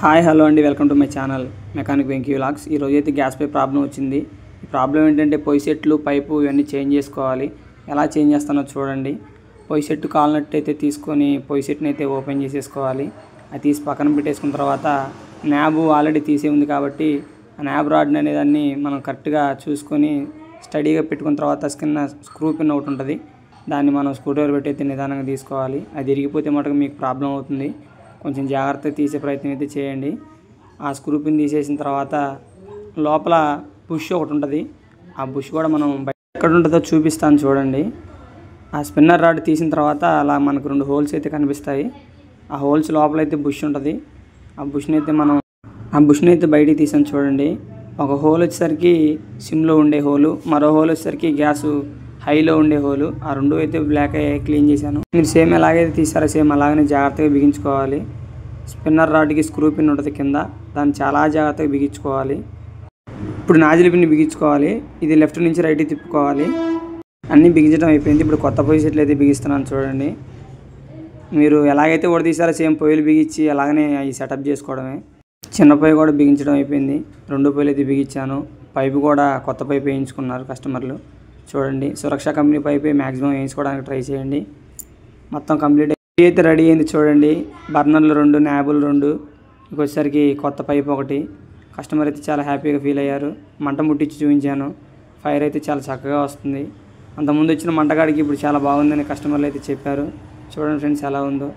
Hi hello అండి, welcome to my channel mechanic Venky vlogs. ఈరోజు అయితే గ్యాస్ పై ప్రాబ్లం వచ్చింది. ఈ ప్రాబ్లం ఏంటంటే పొయ్యి సెట్లు, పైపు ఇవన్నీ చేంజ్ చేసుకోవాలి. ఎలా చేంజ్ చేస్తానో చూడండి. పొయ్యి సెట్ కాలినట్టయితే తీసుకొని పొయ్యి సెట్ని అయితే ఓపెన్ చేసేసుకోవాలి. అది తీసి పక్కన పెట్టేసుకున్న తర్వాత న్యాబ్ ఆల్రెడీ తీసే ఉంది కాబట్టి ఆ న్యాబ్ రాడ్ అనేదాన్ని మనం కరెక్ట్గా చూసుకొని స్టడీగా పెట్టుకున్న తర్వాత స్క్రూ పిన్ ఒకటి ఉంటుంది, దాన్ని మనం స్క్రూ డ్రైవర్ పెట్టి అయితే నిదానంగా తీసుకోవాలి. అది ఇరిగిపోతే మటుకు మీకు ప్రాబ్లం అవుతుంది. కొంచెం జాగ్రత్తగా తీసే ప్రయత్నం అయితే చేయండి. ఆ స్క్రూ పిన్ తీసేసిన తర్వాత లోపల బుష్ ఒకటి ఉంటుంది, ఆ బుష్ కూడా మనం ఎక్కడ ఉంటుందో చూపిస్తాను చూడండి. ఆ స్పిన్నర్ రాడ్ తీసిన తర్వాత అలా మనకు 2 హోల్స్ అయితే కనిపిస్తాయి. ఆ హోల్స్ లోపలైతే బుష్ ఉంటుంది. ఆ బుష్ని అయితే బయటికి తీసాను చూడండి. ఒక హోల్ వచ్చేసరికి సిమ్లో ఉండే హోలు, మరో హోల్ వచ్చేసరికి గ్యాసు హైలో ఉండే హోలు. ఆ 2 అయితే బ్లాక్ అయ్యి క్లీన్ చేశాను. మీరు సేమ్ ఎలాగైతే తీసారో సేమ్ అలాగనే జాగ్రత్తగా బిగించుకోవాలి. స్పిన్నర్ రాడ్కి స్క్రూ పిన్ ఉంటుంది కింద, దాన్ని చాలా జాగ్రత్తగా బిగించుకోవాలి. ఇప్పుడు నాజిల్ పిన్ బిగించుకోవాలి. ఇది లెఫ్ట్ నుంచి రైట్కి తిప్పుకోవాలి. అన్నీ బిగించడం అయిపోయింది. ఇప్పుడు కొత్త పొయ్యి సెట్లు అయితే బిగిస్తున్నాను చూడండి. మీరు ఎలాగైతే తీసారో సేమ్ పొయ్యిలు బిగించి అలాగనే అవి సెటప్ చేసుకోవడమే. చిన్న పొయ్యి కూడా బిగించడం అయిపోయింది. 2 పొయ్యిలు అయితే బిగించాను. పైపు కూడా కొత్త పైపు వేయించుకున్నారు కస్టమర్లు. చూడండి, సురక్ష కంపెనీ పైపు మ్యాక్సిమం వేయించుకోవడానికి ట్రై చేయండి. మొత్తం కంప్లీట్ అయితే రెడీ అయింది చూడండి. బర్నర్లు 2, న్యాబులు 2, ఇంకొచ్చేసరికి కొత్త పైపు ఒకటి. కస్టమర్ అయితే చాలా హ్యాపీగా ఫీల్ అయ్యారు. మంట ముట్టించి చూపించాను. ఫైర్ అయితే చాలా చక్కగా వస్తుంది. అంతకుముందు వచ్చిన మంటగాడికి ఇప్పుడు చాలా బాగుందని కస్టమర్లు అయితే చెప్పారు. చూడండి ఫ్రెండ్స్ ఎలా ఉందో.